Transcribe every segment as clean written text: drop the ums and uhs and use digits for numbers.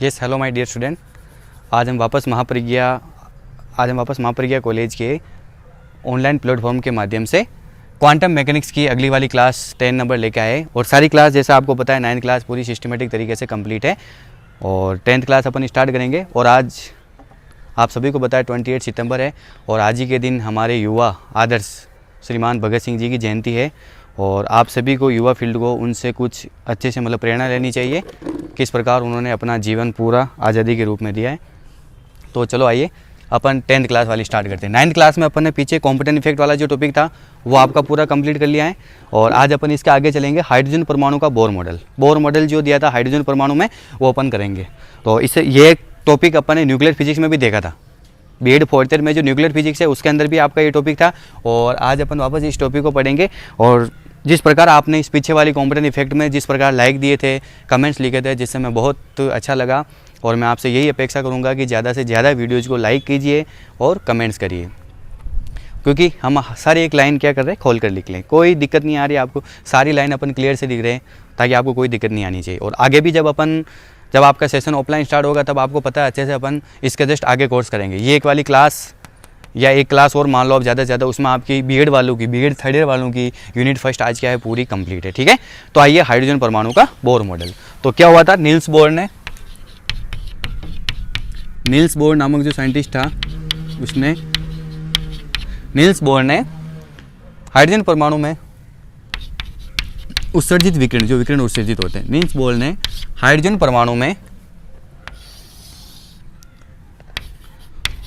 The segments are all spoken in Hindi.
Yes hello my dear student, आज हम वापस महाप्रज्ञा कॉलेज के ऑनलाइन प्लेटफॉर्म के माध्यम से क्वांटम मैकेनिक्स की अगली वाली क्लास 10 नंबर लेके आए। और सारी क्लास जैसा आपको पता है 9th क्लास पूरी सिस्टमेटिक तरीके से कंप्लीट है और 10th क्लास अपन स्टार्ट करेंगे। और आज आप सभी को पता है 28 सितंबर है और आज ही के दिन हमारे युवा आदर्श श्रीमान भगत सिंह जी की जयंती है। और आप सभी को युवा फील्ड को उनसे कुछ अच्छे से प्रेरणा लेनी चाहिए, किस प्रकार उन्होंने अपना जीवन पूरा आज़ादी के रूप में दिया है। तो चलो आइए अपन 10th क्लास वाली स्टार्ट करते हैं। 9th क्लास में अपन ने पीछे कॉम्पिटेंट इफेक्ट वाला जो टॉपिक था वो आपका पूरा कंप्लीट कर लिया है और आज अपन इसके आगे चलेंगे। हाइड्रोजन परमाणु का बोर मॉडल जो दिया था हाइड्रोजन परमाणु में वो अपन करेंगे। तो इससे ये टॉपिक अपन ने न्यूक्लियर फिजिक्स में भी देखा था, B.Ed 4th ईयर में जो न्यूक्लियर फिजिक्स है उसके अंदर भी आपका ये टॉपिक था। और आज अपन वापस इस टॉपिक को पढ़ेंगे। और जिस प्रकार आपने इस पीछे वाली कॉम्पिटेंट इफेक्ट में जिस प्रकार लाइक दिए थे, कमेंट्स लिखे थे, जिससे मैं बहुत अच्छा लगा। और मैं आपसे यही अपेक्षा करूंगा कि ज़्यादा से ज़्यादा वीडियोज़ को लाइक कीजिए और कमेंट्स करिए, क्योंकि हम सारी एक लाइन क्या कर रहे हैं खोल कर लिख लें। कोई दिक्कत नहीं आ रही आपको, सारी लाइन अपन क्लियर से लिख रहे हैं ताकि आपको कोई दिक्कत नहीं आनी चाहिए। और आगे भी जब आपका सेशन ऑफलाइन स्टार्ट होगा तब आपको पता है अच्छे से अपन इसके जस्ट आगे कोर्स करेंगे। ये एक वाली क्लास या एक क्लास और मान लो आप ज़्यादा से ज़्यादा, उसमें आपकी B.Ed वालों की, B.Ed 3rd ईयर वालों की यूनिट फर्स्ट आज क्या है पूरी कंप्लीट है। ठीक है, तो आइए हाइड्रोजन परमाणु का बोर मॉडल। तो क्या हुआ था, नील्स बोर नामक जो साइंटिस्ट था उसने नील्स बोर ने हाइड्रोजन परमाणु में उत्सर्जित विकिरण, जो विकिरण उत्सर्जित होते हैं, नील्स बोर ने हाइड्रोजन परमाणु में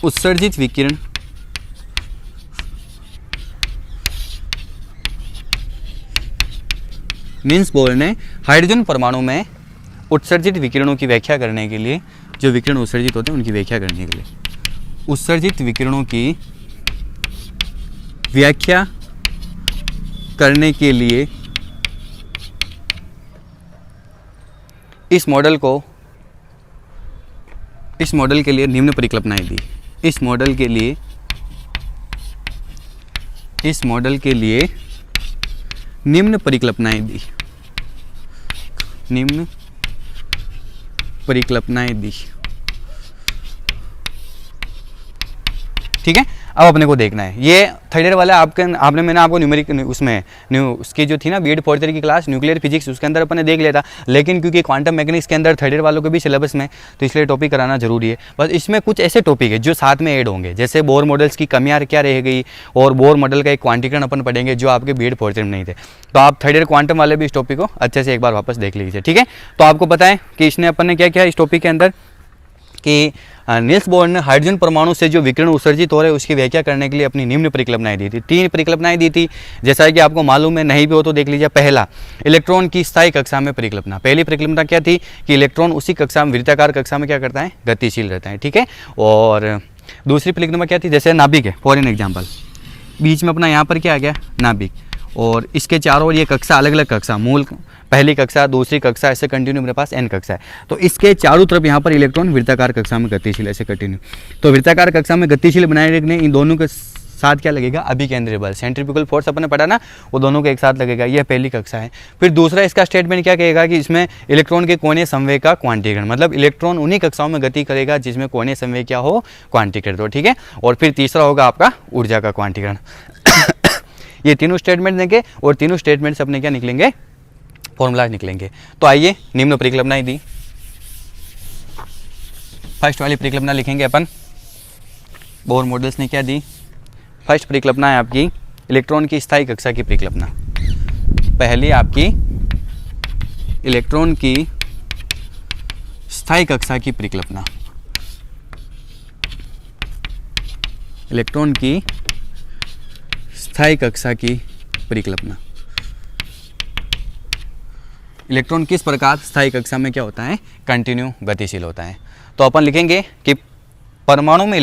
उत्सर्जित विकिरण नील्स बोर ने हाइड्रोजन परमाणु में उत्सर्जित विकिरणों की व्याख्या करने के लिए, जो विकिरण उत्सर्जित होते हैं उनकी व्याख्या करने के लिए, उत्सर्जित विकिरणों की व्याख्या करने के लिए इस मॉडल के लिए निम्न परिकल्पनाएं दी। इस मॉडल के लिए निम्न परिकल्पनाएं दी। ठीक है, अब अपने को देखना है ये 3rd ईयर वाला मैंने आपको न्यूमेरिक उसकी जो थी ना B.Ed 4th ईयर की क्लास न्यूक्लियर फिजिक्स, उसके अंदर अपन ने देख लिया था। लेकिन क्योंकि क्वांटम मैकेनिक्स के अंदर 3rd ईयर वालों के भी सिलेबस में, तो इसलिए टॉपिक कराना जरूरी है। बस इसमें कुछ ऐसे टॉपिक है जो साथ में ऐड होंगे, जैसे बोर मॉडल्स की कमियां क्या रह गई और बोर मॉडल का एक क्वांटीकरण अपन पढ़ेंगे जो आपके B.Ed 4th ईयर में नहीं थे। तो आप 3rd ईयर क्वांटम वाले भी इस टॉपिक को अच्छे से एक बार वापस देख लीजिए। ठीक है, तो आपको पता है कि इसने अपन ने क्या किया इस टॉपिक के अंदर कि नील्स बोर ने हाइड्रोजन परमाणु से जो विकिरण उत्सर्जित हो रहे हैं उसकी व्याख्या करने के लिए अपनी निम्न परिकल्पनाएं दी थी। 3 परिकल्पनाएं दी थी, जैसा कि आपको मालूम है, नहीं भी हो तो देख लीजिए। पहला, इलेक्ट्रॉन की स्थायी कक्षा में परिकल्पना। पहली परिकल्पना क्या थी कि इलेक्ट्रॉन उसी कक्षा में, वृत्ताकार कक्षा में क्या करता है, गतिशील रहता है। ठीक है, और दूसरी परिकल्पना क्या थी, जैसे नाभिक है फॉर एन एग्जाम्पल, बीच में अपना यहाँ पर क्या आ गया नाभिक, और इसके चारों ओर ये कक्षा अलग अलग कक्षा, मूल पहली कक्षा, दूसरी कक्षा, ऐसे कंटिन्यू मेरे पास n कक्षा है। तो इसके चारों तरफ यहाँ पर इलेक्ट्रॉन वृत्ताकार कक्षा में गतिशील, ऐसे कंटिन्यू। तो वृत्ताकार कक्षा में गतिशील बनाए रखने इन दोनों के साथ क्या लगेगा, अभिकेंद्रीय बल, सेंट्रीफ्यूगल फोर्स अपन ने पढ़ा ना, वो दोनों के एक साथ लगेगा। यह पहली कक्षा है। फिर दूसरा इसका स्टेटमेंट क्या कहेगा कि इसमें इलेक्ट्रॉन के कोणीय संवेग का क्वांटीकरण, मतलब इलेक्ट्रॉन उन्हीं कक्षाओं में गति करेगा जिसमें कोणीय संवेग क्या हो, क्वांटीकृत हो। ठीक है, और फिर तीसरा होगा आपका ऊर्जा का क्वांटीकरण। ये तीनों स्टेटमेंट देंगे और तीनों स्टेटमेंट से अपने क्या निकलेंगे, फॉर्मूला निकलेंगे। तो आइए निम्न परिकल्पनाएं दी। फर्स्ट वाली परिकल्पना लिखेंगे अपन, बोर मॉडल्स ने क्या दी। फर्स्ट परिकल्पना है आपकी इलेक्ट्रॉन की स्थायी कक्षा की परिकल्पना। पहली आपकी इलेक्ट्रॉन की स्थायी कक्षा की परिकल्पना, इलेक्ट्रॉन की स्थायी कक्षा की परिकल्पना। इलेक्ट्रॉन किस प्रकार स्थायी कक्षा में क्या होता है, कंटिन्यू गतिशील होता है। तो अपन लिखेंगे कि परमाणु में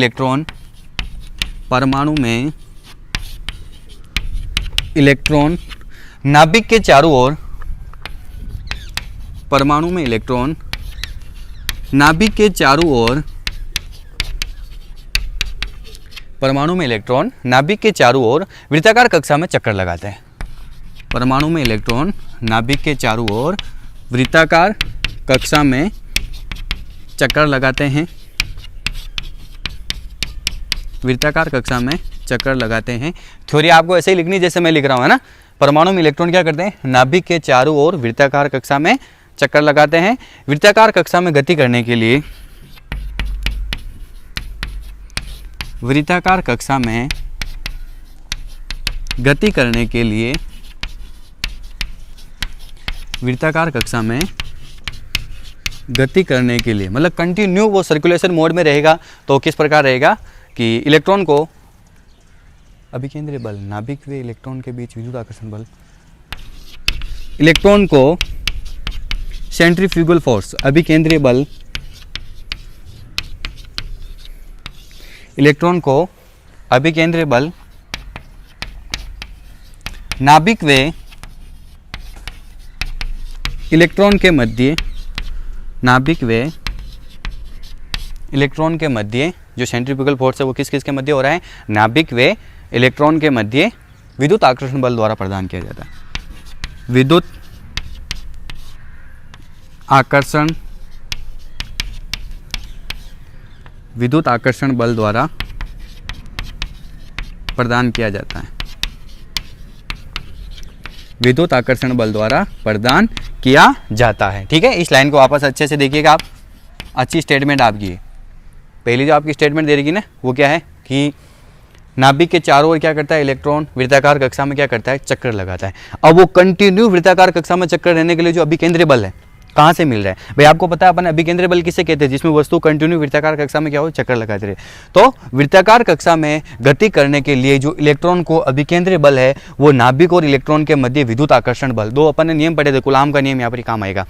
इलेक्ट्रॉन नाभिक के चारों ओर, परमाणु में इलेक्ट्रॉन नाभिक के चारों ओर, परमाणु में इलेक्ट्रॉन नाभिक के चारों ओर वृत्ताकार कक्षा में चक्कर लगाते हैं। परमाणु में इलेक्ट्रॉन नाभिक के चारों ओर वृत्ताकार कक्षा में चक्कर लगाते हैं, वृत्ताकार कक्षा में चक्कर लगाते हैं। थ्योरी आपको ऐसे ही लिखनी जैसे मैं लिख रहा हूँ, है ना। परमाणु में इलेक्ट्रॉन क्या करते हैं, नाभिक के चारों ओर वृत्ताकार कक्षा में चक्कर लगाते हैं। वृत्ताकार कक्षा में गति करने के लिए, वृत्ताकार कक्षा में गति करने के लिए, वृत्ताकार कक्षा में गति करने के लिए मतलब कंटिन्यू वो सर्कुलेशन मोड में रहेगा। तो किस प्रकार रहेगा कि इलेक्ट्रॉन को अभिकेंद्रीय बल, नाभिक व इलेक्ट्रॉन के बीच विद्युत आकर्षण बल, इलेक्ट्रॉन को सेंट्रीफ्यूगल फोर्स, अभिकेंद्रीय बल, इलेक्ट्रॉन को अभिकेंद्रीय बल, नाभिक व इलेक्ट्रॉन के मध्य, नाभिक व इलेक्ट्रॉन के मध्य जो सेंट्रीफ्यूगल फोर्स है वो किस किस के मध्य हो रहा है, नाभिक व इलेक्ट्रॉन के मध्य विद्युत आकर्षण बल द्वारा प्रदान किया जाता है। विद्युत आकर्षण, विद्युत आकर्षण बल द्वारा प्रदान किया जाता है, विद्युत आकर्षण बल द्वारा प्रदान किया जाता है। ठीक है, इस लाइन को वापस अच्छे से देखिएगा आप। अच्छी स्टेटमेंट आपकी है। पहली जो आपकी स्टेटमेंट दे रही ना वो क्या है कि नाभिक के चारों ओर क्या करता है, इलेक्ट्रॉन वृत्ताकार कक्षा में क्या करता है, चक्कर लगाता है। अब वो कंटिन्यू वृत्ताकार कक्षा में चक्कर रहने के लिए जो अभिकेंद्रीय बल है कहाँ से मिल रहा है भाई, आपको पता है अपन अभिकेंद्रीय बल किसे कहते हैं, जिसमें वस्तु कंटिन्यू वृत्ताकार कक्षा में क्या हो, चक्कर लगाते रहे। तो वृत्ताकार कक्षा में गति करने के लिए जो इलेक्ट्रॉन को अभिकेंद्रीय बल है वो नाभिक और इलेक्ट्रॉन के मध्य विद्युत आकर्षण बल, दो अपन ने नियम पढ़े थे, कूलाम का नियम यहाँ पर काम आएगा।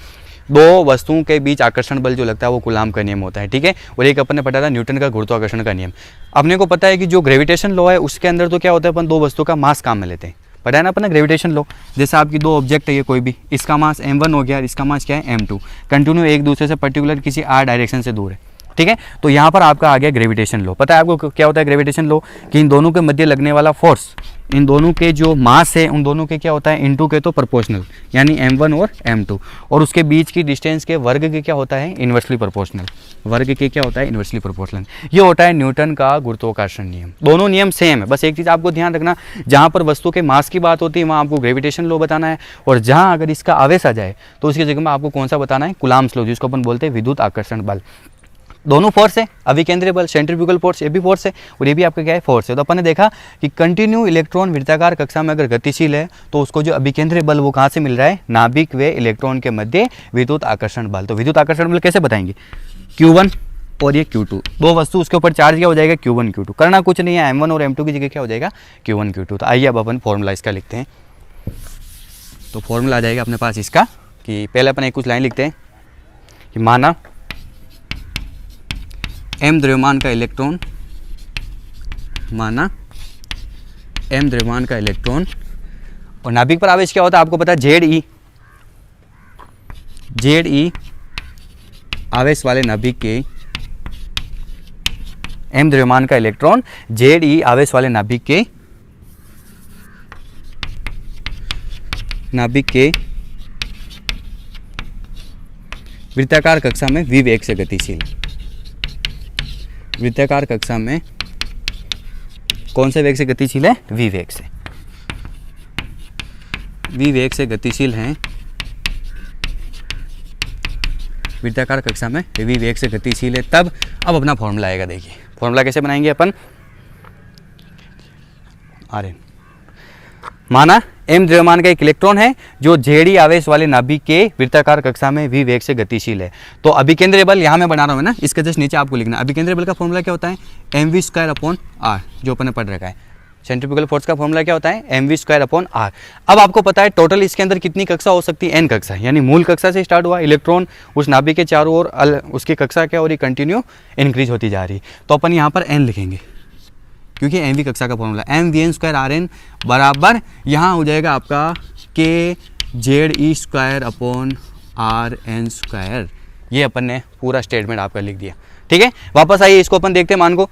दो वस्तुओं के बीच आकर्षण बल जो लगता है वो कूलाम का नियम होता है। ठीक है, और एक अपन ने पढ़ा था न्यूटन का गुरुत्वाकर्षण का नियम। अपने को पता है कि जो ग्रेविटेशन लॉ है उसके अंदर तो क्या होता है, अपन दो वस्तु का मास काम में लेते हैं, पता है ना अपन ग्रेविटेशन लॉ। जैसे आपकी दो ऑब्जेक्ट है ये कोई भी, इसका मास m1 हो गया और इसका मास क्या है m2, कंटिन्यू एक दूसरे से पर्टिकुलर किसी r डायरेक्शन से दूर है। ठीक है, तो यहाँ पर आपका आ गया ग्रेविटेशन लॉ। पता है आपको क्या होता है ग्रेविटेशन लॉ, कि इन दोनों के मध्य लगने वाला फोर्स, इन दोनों के जो मास है उन दोनों के क्या होता है इनटू के तो प्रोपोर्शनल, यानी m1 और m2, और उसके बीच की डिस्टेंस के वर्ग के क्या होता है इन्वर्सली प्रोपोर्शनल, वर्ग के क्या होता है इन्वर्सली प्रोपोर्शनल। ये होता है न्यूटन का गुरुत्वाकर्षण नियम। दोनों नियम सेम है, बस एक चीज़ आपको ध्यान रखना, जहाँ पर वस्तु के मास की बात होती है वहाँ आपको ग्रेविटेशन लॉ बताना है, और जहाँ अगर इसका आवेश आ जाए तो उसकी जगह में आपको कौन सा बताना है, कूलाम्स लॉ, जिसको अपन बोलते हैं विद्युत आकर्षण बल। दोनों फोर्स है, अभिकेंद्रीय बल सेंट्रीफ्यूगल फोर्स ये भी फोर्स है और ये भी आपका क्या है फोर्स है। तो अपन ने देखा कि कंटिन्यू इलेक्ट्रॉन वृत्ताकार कक्षा में अगर गतिशील है तो उसको जो अभिकेंद्रीय बल वो कहाँ से मिल रहा है, नाभिक व इलेक्ट्रॉन के मध्य विद्युत आकर्षण बल। तो विद्युत आकर्षण बल कैसे बताएंगे, Q1 और ये Q2, दो वस्तु उसके ऊपर चार्ज क्या हो जाएगा Q1 Q2, करना कुछ नहीं है, m1 और m2 की जगह क्या हो जाएगा Q1 Q2। तो आइए अब अपन फॉर्मूला इसका लिखते हैं। तो फॉर्मूला आ जाएगा अपने पास इसका कि पहले अपन एक कुछ लाइन लिखते हैं कि माना m द्रव्यमान का इलेक्ट्रॉन, माना m द्रव्यमान का इलेक्ट्रॉन, और नाभिक पर आवेश क्या होता है आपको पता है ZE आवेश वाले नाभिक के, m द्रव्यमान का इलेक्ट्रॉन ZE आवेश वाले नाभिक के वृत्ताकार कक्षा में v वेग से गतिशील, वृत्ताकार कक्षा में कौन से वेग से गतिशील है, v वेग से, v वेग से गतिशील हैं, वृत्ताकार कक्षा में v वेग से गतिशील है। तब अब अपना फॉर्मूला आएगा, देखिए फॉर्मूला कैसे बनाएंगे अपन। आर माना m द्रव्यमान का एक इलेक्ट्रॉन है जो ZE आवेश वाले नाभिक के वृत्ताकार कक्षा में v वेग से गतिशील है। तो अभिकेंद्रीय बल यहाँ मैं बना रहा हूँ ना, इसके जस्ट नीचे आपको लिखना, अभिकेंद्रीय बल का फॉर्मूला क्या होता है mv²/r, जो अपन ने पढ़ रखा है। सेंट्रीफ्यूगल फोर्स का फॉर्मूला क्या होता है mv²/r। अब आपको पता है टोटल इसके अंदर कितनी कक्षा हो सकती है, n कक्षा, यानी मूल कक्षा से स्टार्ट हुआ इलेक्ट्रॉन उस नाभिक के चारों ओर उसकी कक्षा क्या हो रही, कंटिन्यू इंक्रीज होती जा रही। तो अपन यहाँ पर n लिखेंगे क्योंकि mv कक्षा का फॉर्मूला mvn²rn बराबर यहाँ हो जाएगा आपका kZe²/rn²। ये अपन ने पूरा स्टेटमेंट आपका लिख दिया। ठीक है, वापस आइए इसको अपन देखते हैं मान को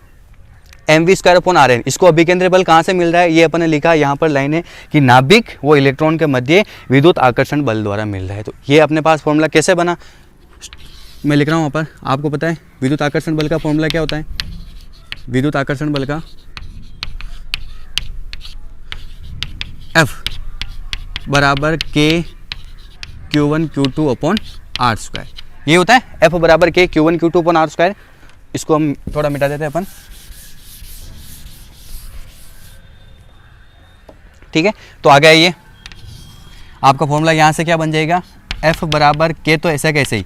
mv²/rn, इसको अभिकेंद्रीय बल कहाँ से मिल रहा है, ये अपन ने लिखा यहाँ पर लाइन है कि नाभिक वो इलेक्ट्रॉन के मध्य विद्युत आकर्षण बल द्वारा मिल रहा है। तो ये अपने पास फॉर्मूला कैसे बना, मैं लिख रहा हूँ वहाँ पर, आपको पता है विद्युत आकर्षण बल का फॉर्मूला क्या होता है? विद्युत आकर्षण बल का F बराबर K Q1 Q2 upon R square, ये होता है F बराबर K Q1 Q2 upon R square. इसको हम थोड़ा मिटा देते हैं अपन, ठीक है। तो आ गया ये आपका फॉर्मूला, यहाँ से क्या बन जाएगा? F बराबर K, तो ऐसा कैसे ही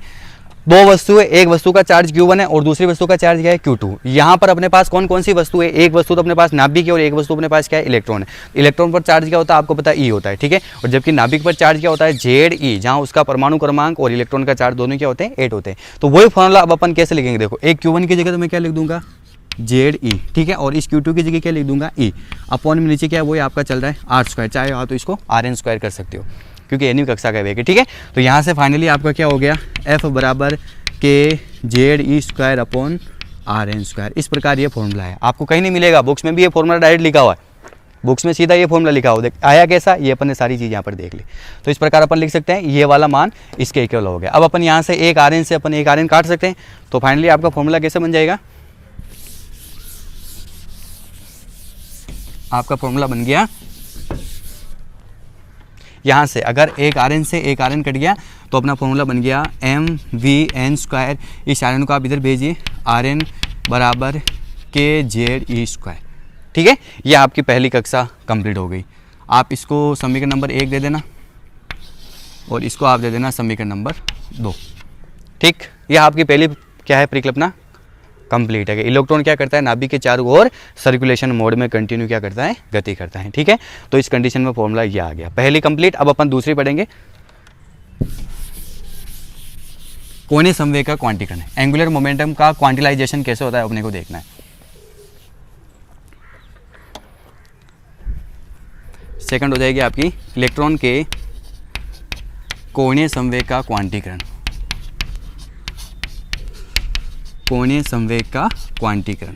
दो वस्तु है, एक वस्तु का चार्ज Q1 है और दूसरी वस्तु का चार्ज क्या है? Q2। यहाँ पर अपने पास कौन कौन सी वस्तु है? एक वस्तु तो अपने पास नाभिक है और एक वस्तु अपने पास क्या है? इलेक्ट्रॉन है। इलेक्ट्रॉन पर चार्ज क्या होता है? आपको पता है E होता है, ठीक है। और जबकि नाभिक पर चार्ज क्या होता है? ZE, जहाँ उसका परमाणु क्रमांक और इलेक्ट्रॉन का चार्ज दोनों क्या होते हैं? 8 होते हैं। तो वही फॉर्मूला अब अपन कैसे लिखेंगे? देखो, एक Q1 की जगह तो मैं क्या लिख दूंगा? ZE, ठीक है। और इस Q2 की जगह क्या लिख दूंगा? E। अपॉन में नीचे क्या है? वही आपका चल रहा है R स्क्वायर, चाहे हो तो इसको RN स्क्वायर कर सकते हो, क्योंकि एनवी कक्षा का वेग है, ठीक है। तो यहाँ से फाइनली आपका क्या हो गया? F बराबर K ZE square upon RN square. इस प्रकार ये फॉर्मूला है, आपको कहीं नहीं मिलेगा, बुक्स में भी ये फॉर्मूला डायरेक्ट लिखा हुआ है, बुक्स में सीधा ये फॉर्मूला लिखा हुआ। देख आया कैसा? ये अपन ने सारी चीज़ यहाँ पर देख ली। तो इस प्रकार अपन लिख सकते हैं, ये वाला मान इसके इक्वल हो गया। अब अपन यहाँ से एक RN से अपन एक RN काट सकते हैं। तो फाइनली आपका फॉर्मूला कैसे बन जाएगा? आपका फॉर्मूला बन गया, यहाँ से अगर एक RN से एक RN कट गया तो अपना फॉर्मूला बन गया MVN स्क्वायर। इस RN को आप इधर भेजिए, RN बराबर KZE स्क्वायर, ठीक है। ये आपकी पहली कक्षा कंप्लीट हो गई। आप इसको समीकरण नंबर 1 दे देना और इसको आप दे देना समीकरण नंबर 2, ठीक। यह आपकी पहली क्या है? परिकल्पना कंप्लीट है कि इलेक्ट्रॉन क्या करता है? नाभिक के चारों ओर सर्कुलेशन मोड में कंटिन्यू क्या करता है? गति करता है, ठीक है। तो इस कंडीशन में फॉर्मूला ये आ गया, पहली कंप्लीट। अब अपन दूसरी पढ़ेंगे, कोणीय संवेग का क्वांटीकरण। एंगुलर मोमेंटम का क्वांटिलाइजेशन कैसे होता है अपने को देखना है। सेकंड हो जाएगी आपकी इलेक्ट्रॉन के कोणीय संवेग का क्वांटीकरण। कोणीय संवेग का क्वांटीकरण,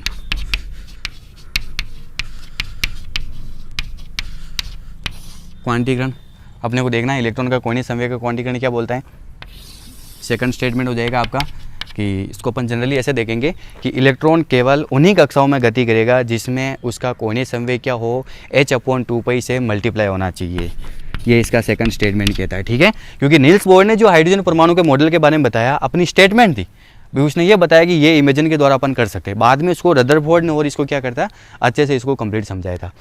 क्वांटीकरण अपने को देखना है। इलेक्ट्रॉन का कोणीय संवेग का क्वांटीकरण क्या बोलता है? सेकंड स्टेटमेंट हो जाएगा आपका कि इसको अपन जनरली ऐसे देखेंगे कि इलेक्ट्रॉन केवल उन्हीं कक्षाओं में गति करेगा जिसमें उसका कोणीय संवेग क्या हो? h/2π से मल्टीप्लाई होना चाहिए। ये इसका सेकंड स्टेटमेंट कहता है, ठीक है। क्योंकि नील्स बोर ने जो हाइड्रोजन परमाणु के मॉडल के बारे में बताया, अपनी स्टेटमेंट थी, उसने ये बताया कि ये इमेजिन के द्वारा अपन कर सकते हैं। बाद में उसको रदरफोर्ड ने और इसको क्या करता है? अच्छे से इसको कंप्लीट समझाया था।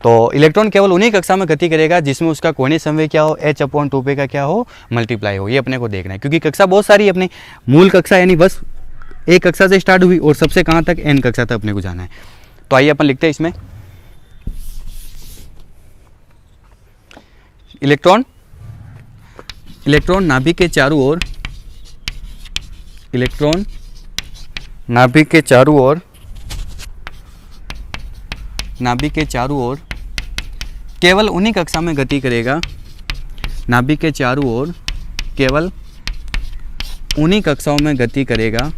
तो इलेक्ट्रॉन केवल उन्हीं कक्षा में गति करेगा जिसमें उसका कोणीय संवेग क्या हो? h/2π का क्या हो? मल्टीप्लाई हो। ये अपने को देखना है, क्योंकि कक्षा बहुत सारी अपनी मूल कक्षा यानी बस एक कक्षा से स्टार्ट हुई और सबसे कहाँ तक? n कक्षा तक अपने को जाना है। तो आइए अपन लिखते हैं इसमें, इलेक्ट्रॉन नाभिक के चारों ओर, इलेक्ट्रॉन नाभिक के चारों ओर, नाभिक के चारों ओर केवल उन्हीं कक्षा में गति करेगा, नाभिक के चारों ओर केवल उन्हीं कक्षाओं में गति करेगा,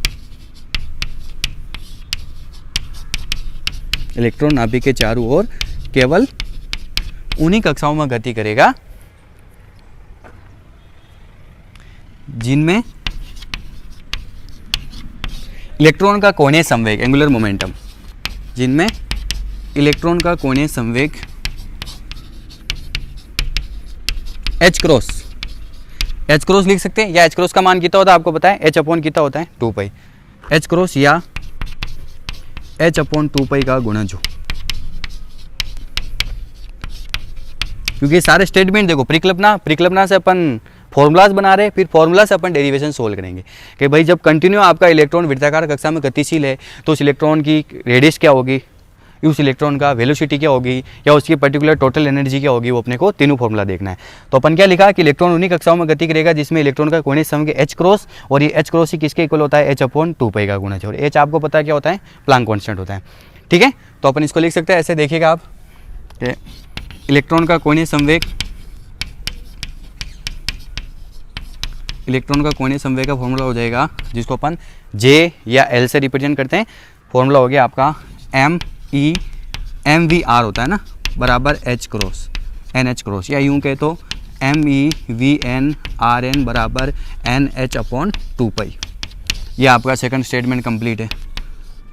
इलेक्ट्रॉन नाभिक के चारों ओर केवल उन्हीं कक्षाओं में गति करेगा जिनमें इलेक्ट्रॉन का कोणीय संवेग, एंगुलर मोमेंटम, जिनमें इलेक्ट्रॉन का कोणीय संवेग h क्रॉस लिख सकते हैं। या h क्रॉस का मान कितना होता है आपको पता है? h/, कितना होता है? 2π। h क्रॉस या h/2π का गुणज हो। क्योंकि सारे स्टेटमेंट देखो, परिकल्पना से अपन फॉर्मूलाज बना रहे हैं, फिर फॉर्मूला से अपन डेरिवेशन सोल्व करेंगे कि भाई जब कंटिन्यू आपका इलेक्ट्रॉन वृत्ताकार कक्षा में गतिशील है तो उस इलेक्ट्रॉन की रेडियस क्या होगी, उस इलेक्ट्रॉन का वेलोसिटी क्या होगी, या उसकी पर्टिकुलर टोटल एनर्जी क्या होगी, वो अपने को तीनों फॉर्मूला देखना है। तो अपन क्या लिखा कि इलेक्ट्रॉन उन्हीं कक्षाओं में गति करेगा जिसमें इलेक्ट्रॉन का कोणीय संवेग h क्रॉस, और ये h क्रॉस ही किसके इक्वल होता है? h/2π का गुणज। और h आपको पता है क्या होता है? प्लांक कांस्टेंट होता है, ठीक है। तो अपन इसको लिख सकते हैं ऐसे, देखिएगा आप, इलेक्ट्रॉन का कोणीय संवेग, इलेक्ट्रॉन का कोणीय संवेग का फॉर्मूला हो जाएगा जिसको अपन J या L से रिप्रेजेंट करते हैं। फॉर्मूला हो गया आपका MeVr होता है ना, बराबर h क्रॉस NH क्रॉस, या यूँ कहे तो MeVnRn बराबर NH/2π। ये आपका सेकंड स्टेटमेंट कंप्लीट है।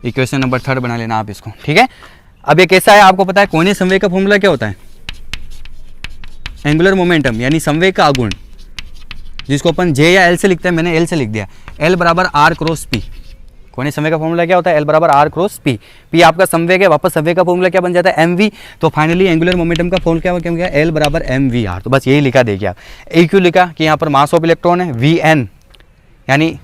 इक्वेशन नंबर 3 बना लेना आप इसको, ठीक है। अब ये कैसा है आपको पता है, कोणीय संवेग का फॉर्मूला क्या होता है, एंगुलर मोमेंटम यानी संवेग का आघूर्ण, जिसको अपन जे या एल से लिखते हैं, मैंने एल से लिख दिया, एल बराबर आर क्रॉस पी। कोणीय संवेग का फॉर्मूला क्या होता है, एल बराबर आर क्रॉस पी। पी आपका संवेग है, वापस संवेग का फॉर्मूला क्या बन जाता है, एम वी। तो फाइनली एंगुलर मोमेंटम का फॉर्मूला क्या हो गया, एल बराबर एम वी आर। तो बस यही लिखा देखिए आप। ए क्यों लिखा कि यहाँ पर मास ऑफ इलेक्ट्रॉन है, वी एन यानी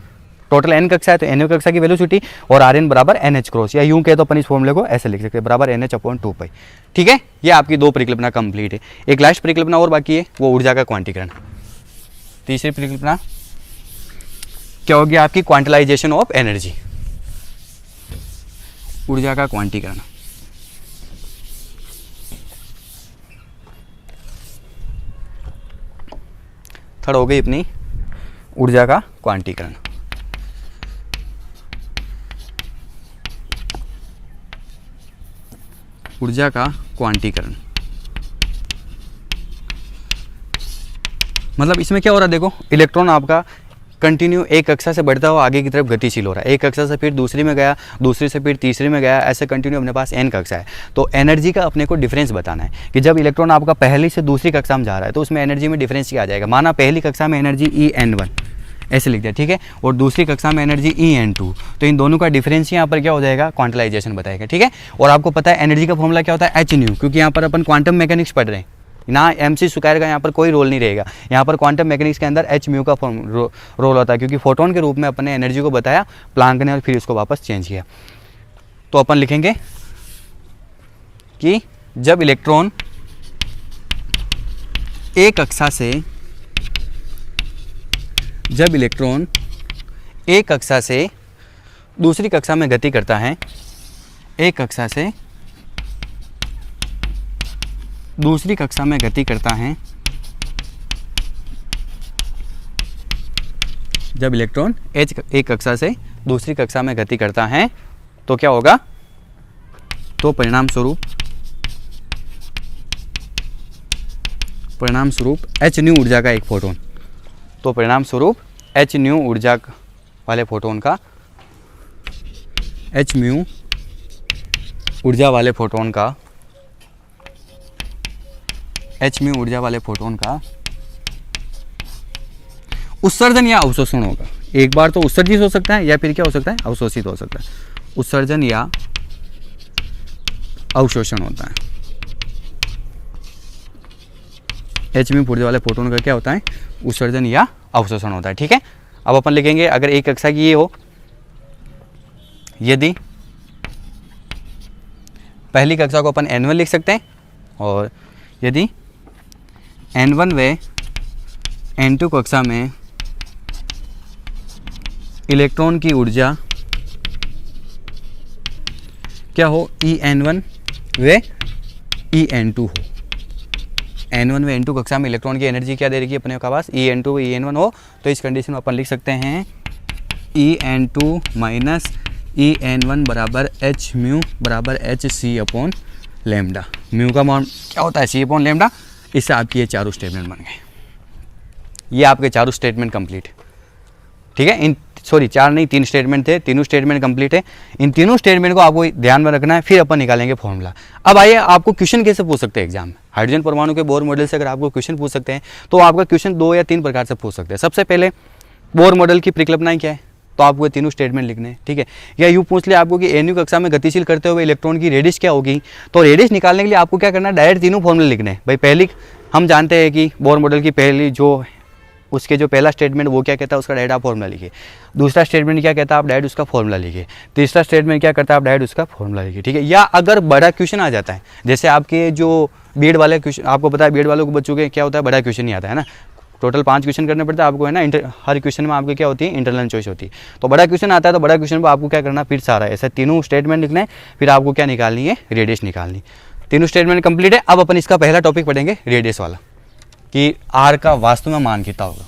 टोटल एन कक्षा है तो एन कक्षा की वेलोसिटी, और आर एन बराबर एन एच क्रॉस, या यूं कहे तो अपन इस फॉर्मूले को ऐसे लिख सकते हैं, बराबर एन एच अपॉन 2 पाई। ठीक है, ये आपकी 2 परिकल्पना कंप्लीट है। एक लास्ट परिकल्पना और बाकी है, वो ऊर्जा का क्वांटीकरण। तीसरी परिकल्पना क्या होगी आपकी, क्वांटलाइजेशन ऑफ एनर्जी, ऊर्जा का क्वांटीकरण। थर्ड हो गई अपनी ऊर्जा का क्वांटीकरण। ऊर्जा का क्वांटीकरण मतलब इसमें क्या हो रहा है, देखो इलेक्ट्रॉन आपका कंटिन्यू एक कक्षा से बढ़ता हुआ आगे की तरफ गतिशील हो रहा है। एक कक्षा से फिर दूसरी में गया, दूसरी से फिर तीसरी में गया, ऐसे कंटिन्यू अपने पास एन कक्षा है। तो एनर्जी का अपने को डिफरेंस बताना है कि जब इलेक्ट्रॉन आपका पहली से दूसरी कक्षा में जा रहा है तो उसमें एनर्जी में डिफरेंस क्या आ जाएगा। माना पहली कक्षा में एनर्जी EN1 ऐसे लिख दिया, ठीक है, और दूसरी कक्षा में एनर्जी EN2, तो इन दोनों का डिफरेंस यहाँ पर क्या हो जाएगा, क्वांटलाइजेशन बताएगा। ठीक है, और आपको पता है एनर्जी का फॉर्मूला क्या होता है, H न्यू, क्योंकि यहाँ पर अपन क्वांटम मैकेनिक्स पढ़ रहे हैं ना, MC स्क्वायर का यहाँ पर कोई रोल नहीं रहेगा। यहाँ पर क्वांटम मैकेनिक्स के अंदर H म्यू का रोल होता है, क्योंकि फोटोन के रूप में अपने एनर्जी को बताया प्लांक ने और फिर इसको वापस चेंज किया। तो अपन लिखेंगे कि जब इलेक्ट्रॉन एक कक्षा से दूसरी कक्षा में गति करता है, एक कक्षा से दूसरी कक्षा में गति करता है, जब इलेक्ट्रॉन एक कक्षा से दूसरी कक्षा में गति करता है तो क्या होगा, तो परिणाम स्वरूप H न्यू ऊर्जा का एक फोटोन, तो परिणाम स्वरूप H न्यू ऊर्जा वाले फोटोन का, H म्यू ऊर्जा वाले फोटोन का, H म्यू ऊर्जा वाले फोटोन का उत्सर्जन या अवशोषण होगा। एक बार तो उत्सर्जित हो सकता है या फिर क्या हो सकता है, अवशोषित हो सकता है। उत्सर्जन या अवशोषण होता है। H म्यू ऊर्जा वाले फोटोन का क्या होता है, उत्सर्जन या अवशोषण होता है। ठीक है, अब अपन लिखेंगे अगर एक कक्षा की ये हो, यदि पहली कक्षा को अपन N1 लिख सकते हैं, और यदि N1 व N2 कक्षा में इलेक्ट्रॉन की ऊर्जा क्या हो, EN1 व EN2 हो। N1 व N2 कक्षा में इलेक्ट्रॉन की एनर्जी क्या दे रही है अपने पास, EN2 व EN1 हो, तो इस कंडीशन में अपन लिख सकते हैं EN2 माइनस EN1 बराबर H म्यू बराबर HC अपॉन लैम्डा। म्यू का मान क्या होता है, C अपॉन लैम्डा। इससे आपकी ये चारों स्टेटमेंट बन गए। ये आपके चारों स्टेटमेंट कंप्लीट। ठीक है, इन 3 स्टेटमेंट थे, तीनों स्टेटमेंट कंप्लीट है। इन तीनों स्टेटमेंट को आपको ध्यान में रखना है, फिर अपन निकालेंगे फॉर्मूला। अब आइए, आपको क्वेश्चन कैसे पूछ सकते हैं एग्जाम में, हाइड्रोजन परमाणु के बोर मॉडल से अगर आपको क्वेश्चन पूछ सकते हैं तो आपका क्वेश्चन 2 या 3 प्रकार से पूछ सकते हैं। सबसे पहले बोर मॉडल की परिकल्पनाएं क्या है, तो आपको ये तीनों स्टेटमेंट लिखने हैं। ठीक है, या यूँ पूछ लिया आपको कि एनयू कक्षा में गतिशील करते हुए इलेक्ट्रॉन की रेडियस क्या होगी, तो रेडियस निकालने के लिए आपको क्या करना है, डायरेक्ट तीनों फॉर्मूले लिखने हैं। भाई पहली हम जानते हैं कि बोर मॉडल की पहली जो उसके जो पहला स्टेटमेंट वो क्या कहता है, उसका डायरेक्ट आप फॉर्मूला लिखिए। दूसरा स्टेटमेंट क्या कहता है, आप डायरेक्ट उसका फॉर्मूला लिखिए। तीसरा स्टेटमेंट क्या करता है, आप डायरेक्ट उसका फॉर्मूला लिखिए। ठीक है, या अगर बड़ा क्वेश्चन आ जाता है, जैसे आपके जो बीएड वाले क्वेश्चन, आपको पता है बीएड वालों को बच्चों के क्या होता है, बड़ा क्वेश्चन नहीं आता है ना, टोटल 5 क्वेश्चन करने पड़ता है आपको, है ना। हर क्वेश्चन में आपके क्या होती है, इंटरनल चॉइस होती है। तो बड़ा क्वेश्चन आता है तो बड़ा क्वेश्चन पर आपको क्या करना, फिर सारा ऐसे तीनों स्टेटमेंट लिखना है, फिर आपको क्या निकालनी है, रेडियस निकालनी। तीनों स्टेटमेंट कंप्लीट है। अब अपन इसका पहला टॉपिक पढ़ेंगे रेडियस वाला, कि आर का वास्तव में मान कितना होगा।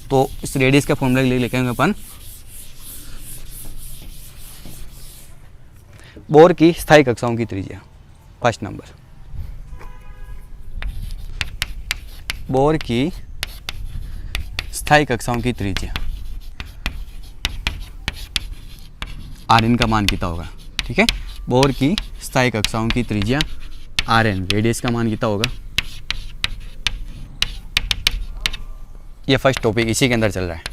तो इस रेडियस का फॉर्मूला लिखेंगे अपन, बोर की स्थायी कक्षाओं की त्रिज्या। फर्स्ट नंबर, बोर की स्थायी कक्षाओं की त्रिज्या Rn का मान कितना होगा, ठीक है। बोर की स्थायी कक्षाओं की त्रिज्या Rn, रेडियस का मान कितना होगा। ये फर्स्ट टॉपिक इसी के अंदर चल रहा है।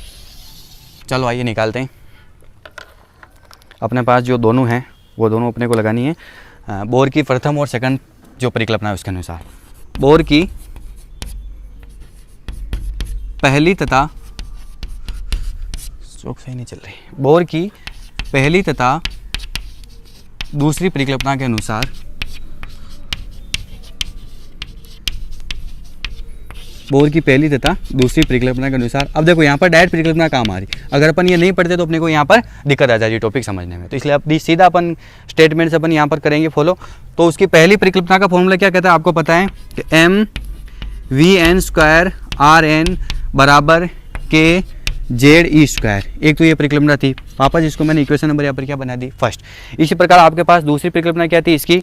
चलो आइए निकालते हैं। अपने पास जो दोनों हैं वो दोनों अपने को लगानी है बोर की प्रथम और सेकंड जो परिकल्पना है उसके अनुसार। बोर की पहली तथा स्ट्रोक सही नहीं चल रही, बोर की पहली तथा दूसरी परिकल्पना के अनुसार बोर की पहली तथा दूसरी परिकल्पना के अनुसार। अब देखो यहाँ पर डायरेक्ट परिकल्पना काम आ रही, अगर अपन ये नहीं पढ़ते तो अपने को यहाँ पर दिक्कत आ जाएगी टॉपिक समझने में, तो इसलिए अपनी सीधा अपन स्टेटमेंट से अपन यहाँ पर करेंगे फॉलो। तो उसकी पहली परिकल्पना का फॉर्मूला क्या कहता है आपको पता है कि mv_n² Rn बराबर k ZE²। एक तो ये परिकल्पना थी वापस, इसको मैंने इक्वेशन नंबर यहाँ पर क्या बना दी फर्स्ट। इसी प्रकार आपके पास दूसरी परिकल्पना क्या थी, इसकी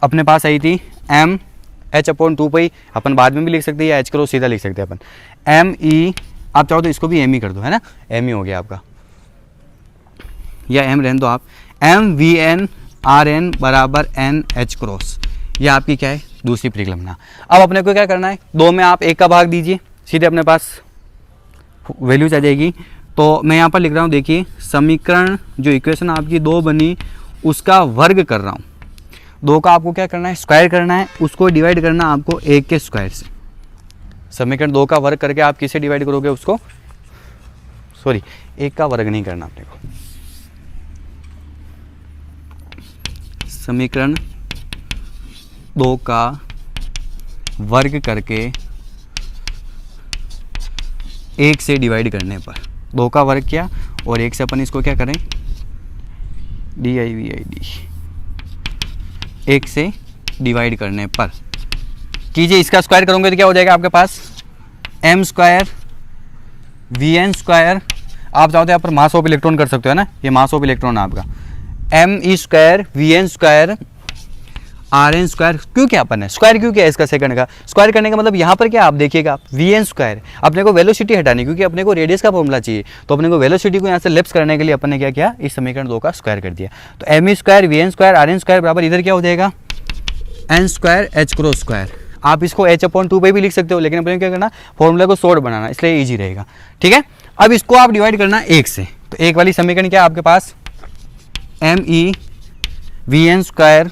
अपने पास आई थी mh/2π, अपन बाद में भी लिख सकते हैं या h करो सीधा लिख सकते हैं अपन me, आप चाहो तो इसको भी m ही कर दो, है ना, m ही हो गया आपका, या m रहने दो आप। mvn Rn बराबर nh×, यह आपकी क्या है दूसरी परिकल्पना। अब अपने को क्या करना है, दो में आप एक का भाग दीजिए, सीधे अपने पास वैल्यूज आ जाएगी। तो मैं यहाँ पर लिख रहा हूँ, देखिए समीकरण जो इक्वेशन आपकी दो बनी उसका वर्ग कर रहा हूँ। दो का आपको क्या करना है स्क्वायर करना है, उसको डिवाइड करना आपको एक के स्क्वायर से। समीकरण दो का वर्ग करके आप किसे डिवाइड करोगे उसको, सॉरी एक का वर्ग नहीं करना अपने को, समीकरण दो का वर्ग करके एक से डिवाइड करने पर, दो का वर्ग किया और एक से अपन इसको क्या करें DIVID, एक से डिवाइड करने पर कीजिए। इसका स्क्वायर करोगे तो क्या हो जाएगा आपके पास m² Vn², आप चाहते हैं यहाँ पर मास ऑफ इलेक्ट्रॉन कर सकते हो, है ना, ये मास ऑफ इलेक्ट्रॉन है आपका me² Vn² Rn²। क्यों क्या अपन है स्क्वायर क्यों किया इसका सेकंड का, स्क्वायर करने का मतलब यहाँ पर क्या आप देखिएगा Vn², अपने को वेलोसिटी हटानी, क्योंकि अपने को रेडियस का फॉर्मूला चाहिए, तो अपने को वेलोसिटी को यहाँ से लेफ्ट करने के लिए अपन ने क्या किया, इस समीकरण दो का स्क्वायर कर दिया। तो me² Vn² Rn² बराबर इधर क्या हो जाएगा n²h×²। आप इसको h/2π भी लिख सकते हो, लेकिन अपने क्या करना फॉर्मूला को शॉर्ट बनाना, इसलिए ईजी रहेगा, ठीक है। अब इसको आप डिवाइड करना एक से, तो एक वाली समीकरण क्या है आपके पास me Vn²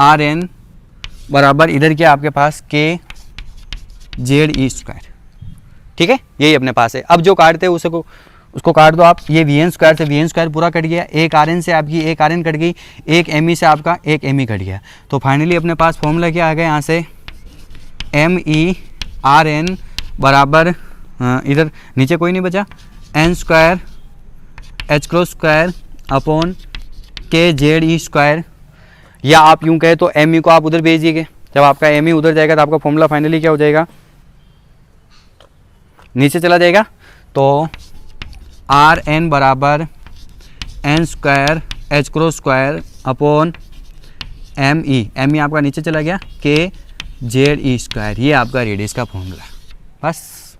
Rn बराबर इधर क्या आपके पास k ZE², ठीक है, यही अपने पास है। अब जो काटते हैं उसको काट दो आप, ये Vn² से Vn² पूरा कट गया, एक Rn से आपकी एक Rn कट गई, एक me से आपका एक me कट गया। तो फाइनली अपने पास फॉर्मूला क्या आ गया यहाँ से me Rn बराबर इधर नीचे कोई नहीं बचा n² h×² upon k ZE², या आप यूं कहे तो me को आप उधर भेजिएगा, जब आपका me उधर जाएगा तो आपका फॉर्मूला फाइनली क्या हो जाएगा नीचे चला जाएगा। तो Rn बराबर n² h×² अपॉन me आपका नीचे चला गया k ZE², ये आपका रेडियस का फॉर्मूला। बस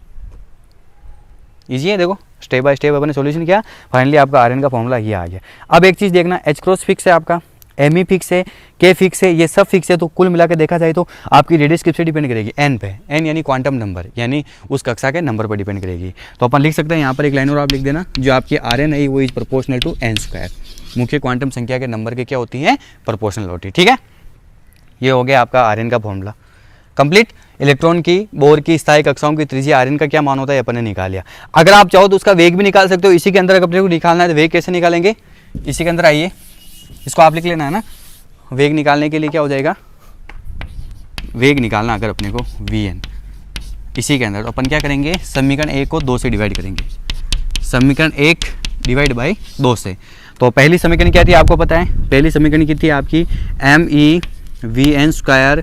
इजी है, देखो स्टेप बाय स्टेप अपने सॉल्यूशन किया, फाइनली आपका Rn का फॉर्मूला ये आ गया। अब एक चीज़ देखना, h× फिक्स है आपका, me फिक्स है, k फिक्स है, ये सब फिक्स है, तो कुल मिला के देखा जाए तो आपकी रेडियस किस पे डिपेंड करेगी n पे, n यानी क्वांटम नंबर, यानी उस कक्षा के नंबर पर डिपेंड करेगी। तो अपन लिख सकते हैं यहाँ पर एक लाइन और आप लिख देना, जो आपकी Rn है वो इज प्रोपोर्शनल टू n², मुख्य क्वांटम संख्या के नंबर के क्या होती है प्रोपोर्शनल होती है, ठीक है। ये हो गया आपका Rn का फॉर्मूला कंप्लीट। इलेक्ट्रॉन की बोर की स्थायी कक्षाओं की त्रिज्या Rn का क्या मान होता है अपन ने निकाल लिया। अगर आप चाहो तो उसका वेग भी निकाल सकते हो, इसी के अंदर अपने को निकालना है तो वेग कैसे निकालेंगे, इसी के अंदर आइए, इसको आप लिख लेना है ना। वेग निकालने के लिए क्या हो जाएगा, वेग निकालना अगर अपने को Vn, इसी के अंदर तो अपन क्या करेंगे समीकरण 1 को 2 से डिवाइड करेंगे, समीकरण 1 डिवाइड बाई 2 से। तो पहली समीकरण क्या थी आपको पता है, पहली समीकरण की थी आपकी me Vn²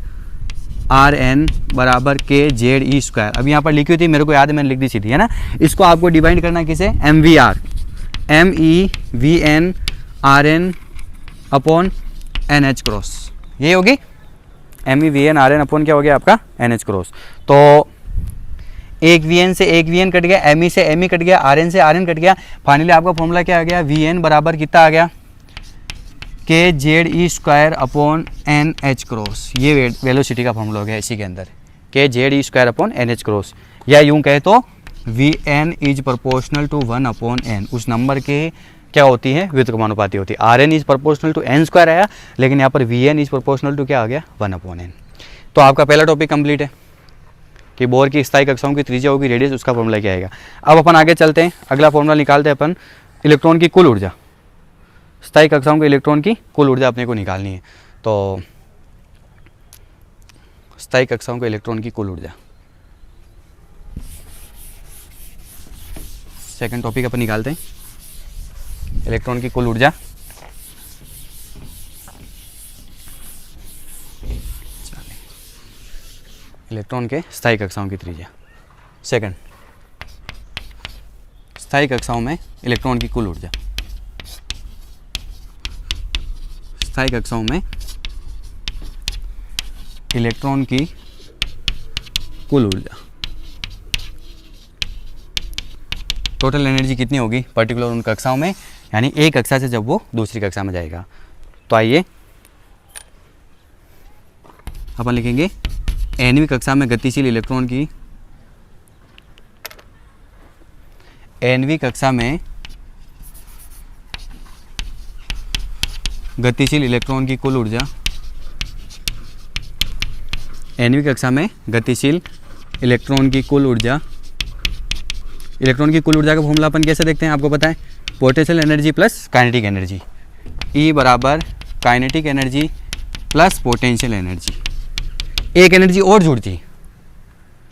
Rn बराबर k ZE²। अब यहाँ पर लिखी हुई थी, मेरे को याद है मैंने लिख दी सीधी, है ना। इसको आपको डिवाइड करना किसे mVr, me Vn Rn upon NH×, ये होगी me Vn Rn अपॉन क्या हो गया आपका NH×। तो एक वी से एक वी कट गया, एम से एम कट गया, आर से आर कट गया। फाइनली आपका फॉर्मूला क्या आ गया, वी एन बराबर कितना आ गया, K Z E square upon N H cross. ये वेलोसिटी का फॉर्मूला हो गया इसी के अंदर, K Z E square upon N H cross, या यूँ कहे तो V N is proportional to 1 upon N. उस नंबर के क्या होती है, व्युत्क्रमानुपाती होती है। R N is proportional to N square आया, लेकिन यहाँ पर V N is proportional to क्या आ गया, 1 अपॉन एन। तो आपका पहला टॉपिक कंप्लीट है कि बोर की स्थायी कक्षाओं की त्रिज्या होगी रेडियस, उसका फॉर्मूला क्या आएगा। अब अपन आगे चलते हैं, अगला फॉर्मूला निकालते हैं अपन इलेक्ट्रॉन की कुल ऊर्जा। स्थायी कक्षाओं के इलेक्ट्रॉन की कुल ऊर्जा अपने को निकालनी है। तो स्थायी कक्षाओं के इलेक्ट्रॉन की कुल ऊर्जा, सेकंड टॉपिक अपन निकालते हैं, इलेक्ट्रॉन की कुल ऊर्जा। इलेक्ट्रॉन के स्थायी कक्षाओं की त्रिज्या। सेकंड, स्थायी कक्षाओं में इलेक्ट्रॉन की कुल ऊर्जा। स्थायी कक्षाओं में इलेक्ट्रॉन की कुल ऊर्जा, टोटल एनर्जी कितनी होगी पर्टिकुलर उन कक्षाओं में, यानी एक कक्षा से जब वो दूसरी कक्षा में जाएगा। तो आइए अपन लिखेंगे nवीं कक्षा में गतिशील इलेक्ट्रॉन की, nवीं कक्षा में गतिशील इलेक्ट्रॉन की कुल ऊर्जा। nवीं कक्षा में गतिशील इलेक्ट्रॉन की कुल ऊर्जा। इलेक्ट्रॉन की कुल ऊर्जा का फॉर्मूला अपन कैसे देखते हैं, आपको पता है, potential energy plus kinetic energy. E बराबर kinetic energy plus potential energy. एक एनर्जी और जुड़ती है,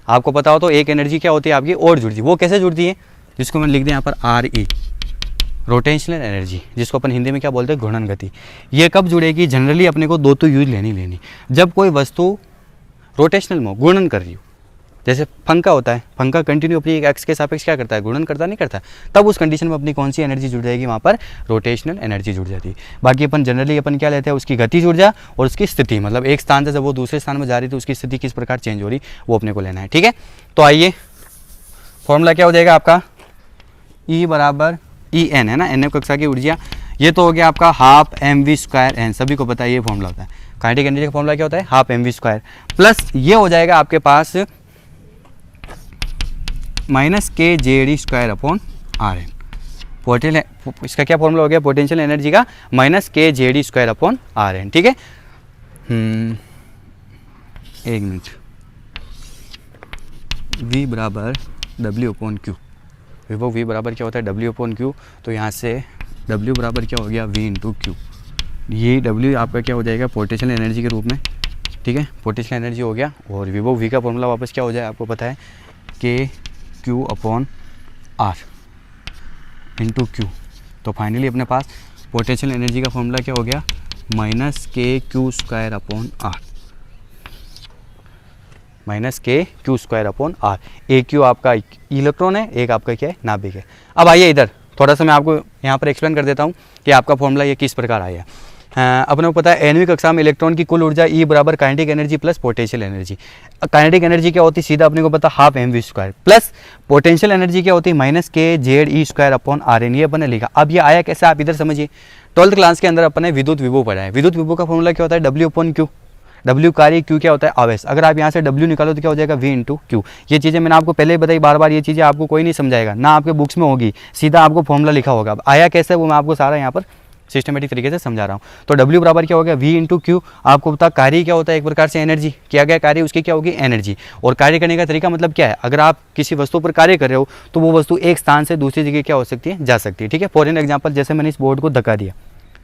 आपको पता हो तो एक एनर्जी क्या होती है आपकी और जुड़ती है। वो कैसे जुड़ती है, जिसको मैं लिख दें यहाँ पर RE, रोटेशनल एनर्जी, जिसको अपन हिंदी में क्या बोलते हैं, घूर्णन गति। ये कब जुड़ेगी, जनरली अपने को दो तो यूज लेनी, जब कोई वस्तु रोटेशनल में घूर्णन कर रही हो। जैसे पंखा होता है, पंखा कंटिन्यू अपनी एक एक्स के सापेक्ष क्या करता है, घूर्णन करता नहीं करता, तब उस कंडीशन में अपनी कौन सी एनर्जी जुड़ जाएगी, वहाँ पर रोटेशनल एनर्जी जुड़ जाती है। बाकी अपन जनरली अपन क्या लेते हैं, उसकी गतिज ऊर्जा और उसकी स्थिति, मतलब एक स्थान से जब वो दूसरे स्थान में जा रही तो उसकी स्थिति किस प्रकार चेंज हो रही, वो अपने को लेना है। ठीक है, तो आइए फॉर्मूला क्या हो जाएगा आपका, E बराबर EN है ना, NF कक्षा की ऊर्जा। ये तो हो गया आपका हाफ mv²n, सभी को पता है ये फॉर्मूला होता है। काइनेटिक एनर्जी का फॉर्मूला क्या होता है, हाफ mv² प्लस ये हो जाएगा आपके पास minus K Z E square upon R N. Potential, इसका क्या फॉर्मूला हो गया पोटेंशियल एनर्जी का, minus K Z E square upon R N. ठीक है, एक मिनट, V बराबर W अपॉन क्यू। विभव V बराबर क्या होता है, W अपॉन क्यू। तो यहाँ से W बराबर क्या हो गया, V इंटू क्यू। ये W आपका क्या हो जाएगा, पोटेंशियल एनर्जी के रूप में। ठीक है, पोटेंशियल एनर्जी हो गया, और विभव V का फॉर्मूला वापस क्या हो जाए, आपको पता है, K Q upon R into Q. तो फाइनली अपने पास पोटेंशियल एनर्जी का फॉर्मूला क्या हो गया, minus K Q square upon R, minus K Q square upon R. A Q आपका इलेक्ट्रॉन है, एक आपका क्या है, नाभिक है। अब आइए इधर थोड़ा सा मैं आपको यहाँ पर एक्सप्लेन कर देता हूँ कि आपका फॉर्मूला ये किस प्रकार आया है। अपने को पता है nवीं कक्षा में इलेक्ट्रॉन की कुल ऊर्जा E बराबर kinetic energy plus potential energy. Kinetic energy क्या होती है, सीधा अपने को पता half mv² plus potential energy क्या होती है, minus K Z E square upon R N. ये अपन ने लिखा। अब ये आया कैसे, आप इधर समझिए। 12th क्लास के अंदर अपन ने विद्युत विभव पढ़ा है। विद्युत विभव का फॉर्मूला क्या होता है, W अपॉन क्यू। W कार्य, Q क्या होता है, आवेश। अगर आप यहाँ से W निकालो तो क्या हो जाएगा, V इंटू क्यू। ये चीज़ें मैंने आपको पहले ही बताई, बार बार ये चीज़ें आपको कोई नहीं समझाएगा, ना आपके बुक्स में होगी, सीधा आपको फॉर्मूला लिखा होगा। अब आया कैसे वो मैं आपको सारा यहाँ पर सिस्टमेटिक तरीके से समझा रहा हूँ। तो W बराबर क्या हो गया, V इंटू क्यू। आपको पता कार्य क्या होता है, एक प्रकार से एनर्जी, किया गया कार्य उसकी क्या होगी, एनर्जी। और कार्य करने का तरीका मतलब क्या है, अगर आप किसी वस्तु पर कार्य कर रहे हो तो वो वस्तु एक स्थान से दूसरी जगह क्या हो सकती है, जा सकती है। ठीक है, फॉर एन एग्जाम्पल, जैसे मैंने इस बोर्ड को धक्का दिया,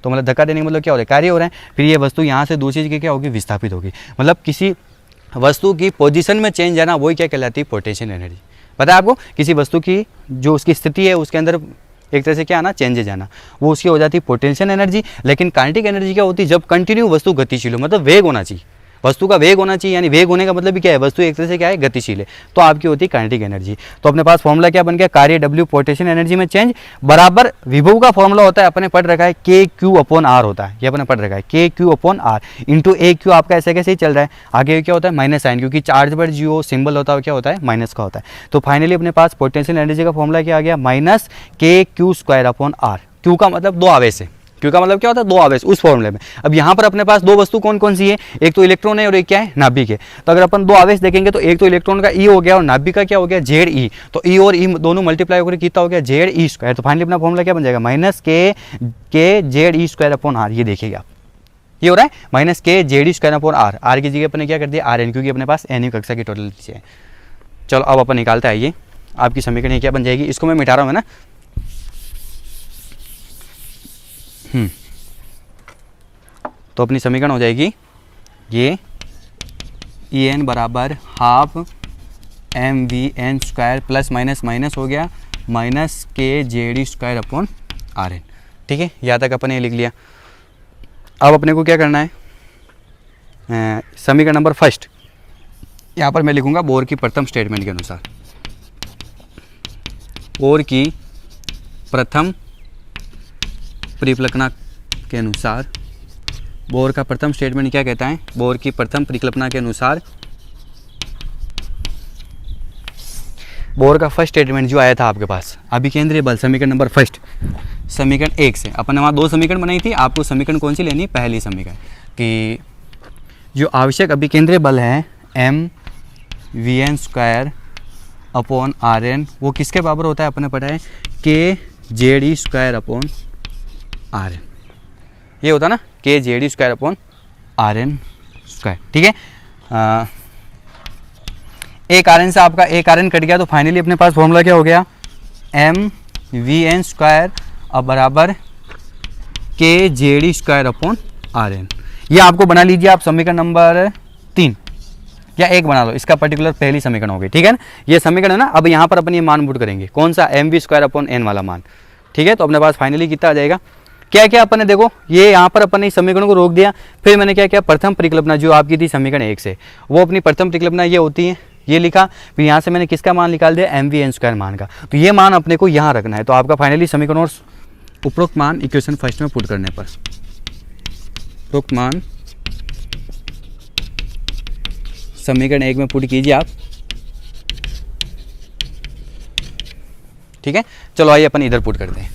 तो मतलब धक्का देने का मतलब क्या हो रहा है, कार्य हो रहा है। फिर ये वस्तु यहाँ से दूसरी जगह क्या होगी, विस्थापित होगी। मतलब किसी वस्तु की पोजीशन में चेंज आना, वही क्या कहलाती है, पोटेंशियल एनर्जी। पता है आपको, किसी वस्तु की जो उसकी स्थिति है उसके अंदर एक तरह से क्या आना, चेंजेज आना, वो उसकी हो जाती है पोटेंशियल एनर्जी। लेकिन काइनेटिक एनर्जी क्या होती है, जब कंटिन्यू वस्तु गतिशील हो, मतलब वेग होना चाहिए। वस्तु का वेग होना चाहिए, यानी वेग होने का मतलब भी क्या है, वस्तु एक तरह से क्या है, गतिशील है, तो आपकी होती है काइनेटिक एनर्जी। तो अपने पास फॉर्मूला क्या बन गया, कार्य W पोटेंशियल एनर्जी में चेंज बराबर विभव का फॉर्मूला होता है, अपने पढ़ रखा है KQ/R होता है, ये अपने पढ़ रखा है KQ/R इंटू AQ आपका ऐसे कैसे ही चल रहा है, आगे क्या होता है माइनस साइन, क्योंकि चार्ज पर जो सिंबल होता है क्या होता है, माइनस का होता है। तो फाइनली अपने पास पोटेंशियल एनर्जी का फॉर्मूला क्या आ गया, माइनस KQ²/R। क्यू का मतलब दो आवेश है, क्यू का मतलब क्या होता है, दो आवेश उस फॉर्मूले में। अब यहाँ पर अपने पास दो वस्तु कौन कौन सी है, एक तो इलेक्ट्रॉन है और एक क्या है, नाभिक है। तो अगर अपन दो आवेश देखेंगे तो एक तो इलेक्ट्रॉन का ई हो गया और नाभिक का क्या हो गया, ZE। तो ई और ई दोनों मल्टीप्लाई होकर कितना हो गया, ZE²। तो फाइनली अपना फॉर्मूला क्या बन जाएगा, माइनस के ZE²/R। ये देखिएगा आप, ये हो रहा है माइनस KZE²/R। आर की जगह अपने क्या कर दिया RN, क्योंकि अपने पास N कक्षा की टोटल एनर्जी है। चलो अब अपन निकालते आइए, आपकी समीकरण क्या बन जाएगी, इसको मैं मिटा रहा हूँ ना। तो अपनी समीकरण हो जाएगी ये En बराबर half mVn² plus minus minus हो गया माइनस KZE²/RN। ठीक है, यहाँ तक अपन ये लिख लिया। अब अपने को क्या करना है, समीकरण नंबर फर्स्ट यहाँ पर मैं लिखूंगा बोर की प्रथम स्टेटमेंट के अनुसार, बोर की प्रथम परिकल्पना के अनुसार, बोर का प्रथम स्टेटमेंट क्या कहता है, बोर की प्रथम परिकल्पना के अनुसार बोर का फर्स्ट स्टेटमेंट जो आया था आपके पास अभिकेंद्रीय बल, समीकरण नंबर फर्स्ट, समीकरण 1 से अपन ने वहाँ दो समीकरण बनाई थी, आपको समीकरण कौन सी लेनी है, पहली समीकरण कि जो आवश्यक अभिकेंद्रीय बल है mVn²/RN वो किसके बराबर होता है, अपने पढ़ा है KZE²/RN। ये होता ना KZE²/RN²। ठीक है, एक RN से आपका एक RN कट गया, तो फाइनली अपने पास फॉर्मूला क्या हो गया, mVn² अब बराबर KZE²/RN। ये आपको बना लीजिए आप समीकरण नंबर 3 या 1 बना लो, इसका पर्टिकुलर पहली समीकरण हो गई। ठीक है ना, ये समीकरण है ना। अब यहाँ पर अपन ये मान पुट करेंगे, कौन सा, mv²/n वाला मान। ठीक है, तो अपने पास फाइनली कितना आ जाएगा, क्या क्या अपन ने देखो, ये यहाँ पर अपन ने इस समीकरण को रोक दिया, फिर मैंने क्या किया, प्रथम परिकल्पना जो आपकी थी समीकरण 1 से, वो अपनी प्रथम परिकल्पना ये होती है, ये लिखा, फिर यहाँ से मैंने किसका मान निकाल दिया, mVn² मान का। तो ये मान अपने को यहाँ रखना है। तो आपका फाइनली समीकरण और उपरोक्त मान इक्वेशन फर्स्ट में पुट करने पर, उपरोक्त मान समीकरण 1 में पुट कीजिए आप। ठीक है, चलो आइए अपन इधर पुट करते हैं।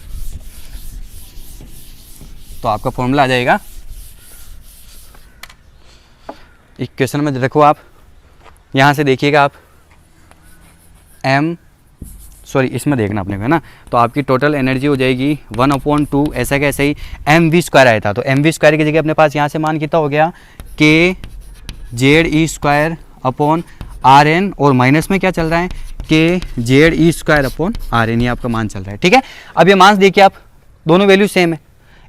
तो आपका फॉर्मूला आ जाएगा, इक्वेशन में देखो आप, यहाँ से देखिएगा आप, इसमें देखना अपने को है ना। तो आपकी टोटल एनर्जी हो जाएगी 1/2, ऐसा कैसे ही mv² आया था, तो mv² की जगह अपने पास यहाँ से मान कितना हो गया, KZE²/RN, और माइनस में क्या चल रहा है, KZE²/RN, ये आपका मान चल रहा है। ठीक है, अब ये मान देखिए आप, दोनों वैल्यू सेम है,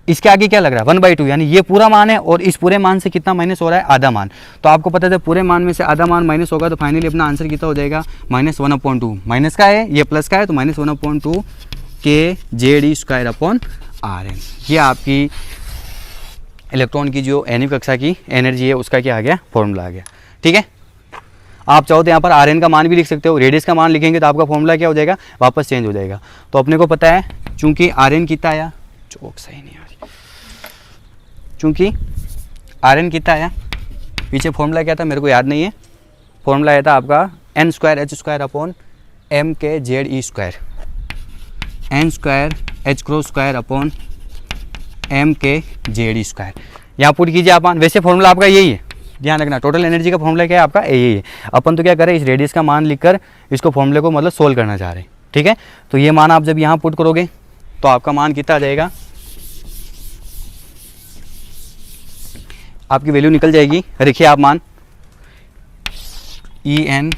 इसके आगे क्या लग रहा है 1/2, यानी ये पूरा मान है और इस पूरे मान से कितना माइनस हो रहा है, आधा मान। तो आपको पता है पूरे मान में से आधा मान माइनस होगा, तो फाइनली अपना आंसर कितना हो जाएगा, -1/2। माइनस का है, ये प्लस का है, तो -1/2 KZE²/RN। ये आपकी इलेक्ट्रॉन की जो nवीं कक्षा की एनर्जी है उसका क्या आ गया, फॉर्मूला आ गया। ठीक है, आप चाहो तो यहाँ पर RN का मान भी लिख सकते हो, रेडियस का मान लिखेंगे तो आपका फॉर्मूला क्या हो जाएगा, वापस चेंज हो जाएगा। तो अपने को पता है चूंकि RN कितना आया, चौक सही नहीं आ रही, चूंकि RN कितना आया, पीछे फॉर्मूला क्या था मेरे को याद नहीं है, फॉर्मूला आया था आपका n²h²/mkZe², n²h²/mkZe²। यहाँ पुट कीजिए आप, वैसे फॉर्मूला आपका यही है, ध्यान रखना, टोटल एनर्जी का फॉर्मूला क्या है आपका, यही है। अपन तो क्या करें, इस रेडियस का मान लिखकर इसको फॉर्मूले को मतलब सोल्व करना चाह रहे हैं। ठीक है, तो ये मान आप जब यहाँ पुट करोगे तो आपका मान कितना आ जाएगा, आपकी वैल्यू निकल जाएगी, देखिए आप मान En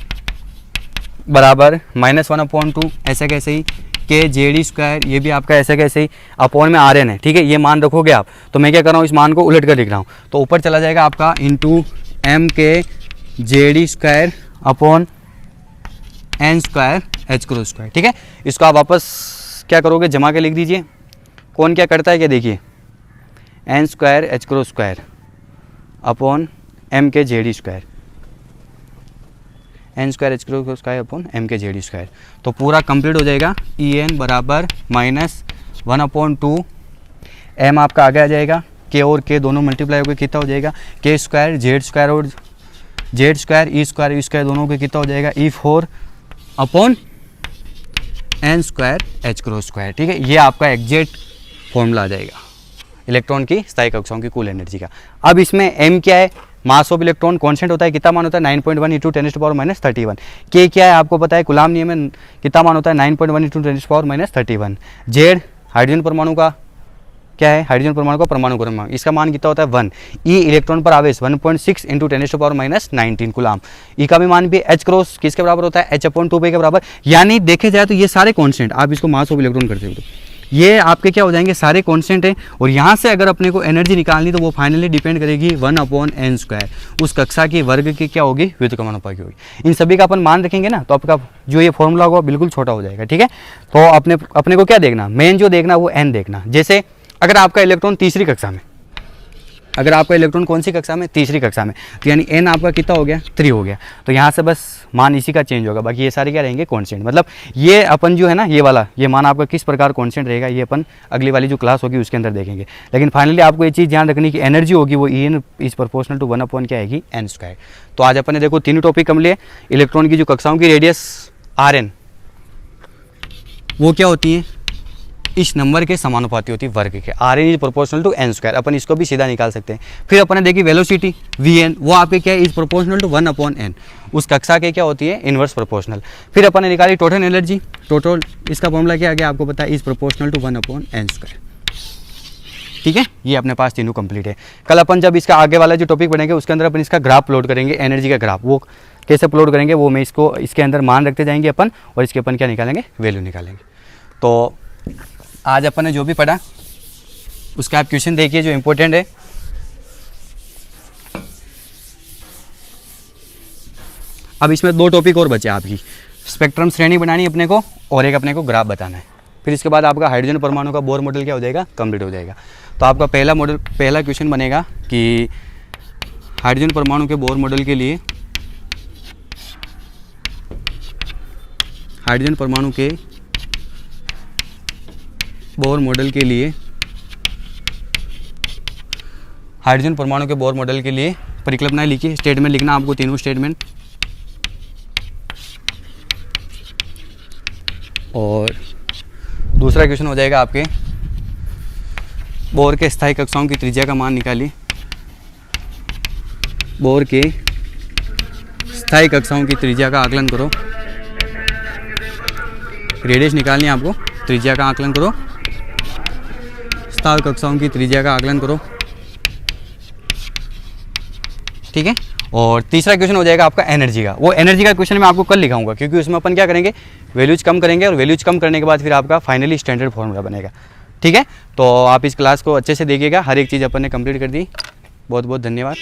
बराबर -1/2, ऐसा कैसे ही KZE², ये भी आपका ऐसा कैसे ही अपॉन में RN है। ठीक है, ये मान रखोगे आप, तो मैं क्या कर रहा हूँ, इस मान को उलट कर लिख रहा हूँ, तो ऊपर चला जाएगा आपका इंटू mkZE²/n²h²। ठीक है, इसको आप वापस क्या करोगे, जमा के लिख दीजिए, कौन क्या करता है क्या देखिए, n²h² upon M K Z square, N square H cross square upon M K Z square. तो पूरा कंप्लीट हो जाएगा। ई एन बराबर -1/2 एम आपका आगे आ जाएगा, के और के दोनों मल्टीप्लाई होकर कितना हो जाएगा, के स्क्वायर जेड स्क्वायर और जेड स्क्वायर ई स्क्वायर दोनों के कितना हो जाएगा, E4 upon N square H cross square. ठीक है, ये आपका एग्जैक्ट फॉर्मूला आ जाएगा इलेक्ट्रॉन की स्थायी कक्षाओं की कुल एनर्जी का। अब इसमें m क्या है, मास ऑफ इलेक्ट्रॉन कांस्टेंट होता है, कितना मान होता है 9.1 × 10⁻³ के क्या है आपको पता है, कूलाम नियम में कितना मान होता है 9.1 × 10⁻³1। जेड हाइड्रोजन परमाणु का क्या है, हाइड्रोजन परमाणु का परमाणु क्रमांक, इसका मान कितना होता है 1। ई इलेक्ट्रॉन पर आवेश 1.6 × 10⁻19 कूलाम। ई का भी मान भी एच क्रॉस किसके बराबर होता है, H/2π के बराबर। यानी देखे जाए तो ये सारे कांस्टेंट, आप इसको मास ऑफ इलेक्ट्रॉन करते हो तो ये आपके क्या हो जाएंगे, सारे कांस्टेंट हैं। और यहाँ से अगर अपने को एनर्जी निकालनी तो वो फाइनली डिपेंड करेगी 1/n², उस कक्षा की वर्ग की क्या होगी, व्युत्क्रमानुपात की होगी। इन सभी का अपन मान रखेंगे ना, तो आपका जो ये फॉर्मूला होगा बिल्कुल छोटा हो जाएगा। ठीक है, तो अपने को क्या देखना, मेन जो देखना वो n देखना। जैसे अगर आपका इलेक्ट्रॉन तीसरी कक्षा में, अगर आपका इलेक्ट्रॉन कौन सी कक्षा में, तीसरी कक्षा में, तो यानी n आपका कितना हो गया, 3 हो गया। तो यहाँ से बस मान इसी का चेंज होगा, बाकी ये सारे क्या रहेंगे, कांस्टेंट। मतलब ये अपन जो है ना, ये वाला ये मान आपका किस प्रकार कांस्टेंट रहेगा, ये अपन अगली वाली जो क्लास होगी उसके अंदर देखेंगे। लेकिन फाइनली आपको ये चीज़ ध्यान रखनी कि एनर्जी होगी वो En इज प्रोपोर्शनल टू 1 क्या आएगी, n²। तो आज अपन ने देखो तीनों टॉपिक हम लिए। इलेक्ट्रॉन की जो कक्षाओं की रेडियस Rn वो क्या होती है, इस नंबर के समानुपाती होती है वर्ग के। Rn is proportional to n², अपन इसको भी सीधा निकाल सकते हैं। फिर अपन ने देखी वेलोसिटी Vn, वो आपके क्या है, इज प्रोपोर्शनल टू 1/n, उस कक्षा के क्या होती है, इनवर्स प्रोपोर्शनल। फिर अपन ने निकाली टोटल एनर्जी, टोटल इसका फॉर्मूला क्या आ गया आपको पता है, इज प्रोपोर्शनल टू 1/n²। ठीक है, ये अपने पास तीनों कंप्लीट है। कल अपन जब इसका आगे वाला जो टॉपिक बनेगा उसके अंदर अपन इसका ग्राफ प्लॉट करेंगे, एनर्जी का ग्राफ। वो कैसे प्लॉट करेंगे वो मैं इसको इसके अंदर मान रखते जाएंगे अपन, और इसके अपन क्या निकालेंगे, वैल्यू निकालेंगे। तो आज अपन ने जो भी पढ़ा उसका आप क्वेश्चन देखिए जो इम्पोर्टेंट है। अब इसमें 2 टॉपिक और बचे आपकी, स्पेक्ट्रम श्रेणी बनानी है अपने को, और एक अपने को ग्राफ बताना है। फिर इसके बाद आपका हाइड्रोजन परमाणु का बोर मॉडल क्या हो जाएगा, कंप्लीट हो जाएगा। तो आपका पहला क्वेश्चन बनेगा कि हाइड्रोजन परमाणु के बोर मॉडल के लिए, हाइड्रोजन परमाणु के बोर मॉडल के लिए, हाइड्रोजन परमाणु के बोर मॉडल के लिए परिकल्पनाएं लिखिए। स्टेटमेंट लिखना आपको, तीनों स्टेटमेंट। और दूसरा क्वेश्चन हो जाएगा आपके, बोर के स्थायी कक्षाओं की त्रिज्या का मान निकालिए। बोर के स्थायी कक्षाओं की त्रिज्या का आकलन करो। रेडियस निकालनी है आपको, त्रिज्या का आकलन करो, स्थायी कक्षाओं की त्रिज्या का आकलन करो। ठीक है, और तीसरा क्वेश्चन हो जाएगा आपका एनर्जी का। वो एनर्जी का क्वेश्चन मैं आपको कल लिखाऊंगा, क्योंकि उसमें अपन क्या करेंगे, वैल्यूज कम करेंगे, और वैल्यूज कम करने के बाद फिर आपका फाइनली स्टैंडर्ड फॉर्मूला बनेगा। ठीक है, तो आप इस क्लास को अच्छे से देखिएगा, हर एक चीज़ अपन ने कंप्लीट कर दी। बहुत बहुत धन्यवाद।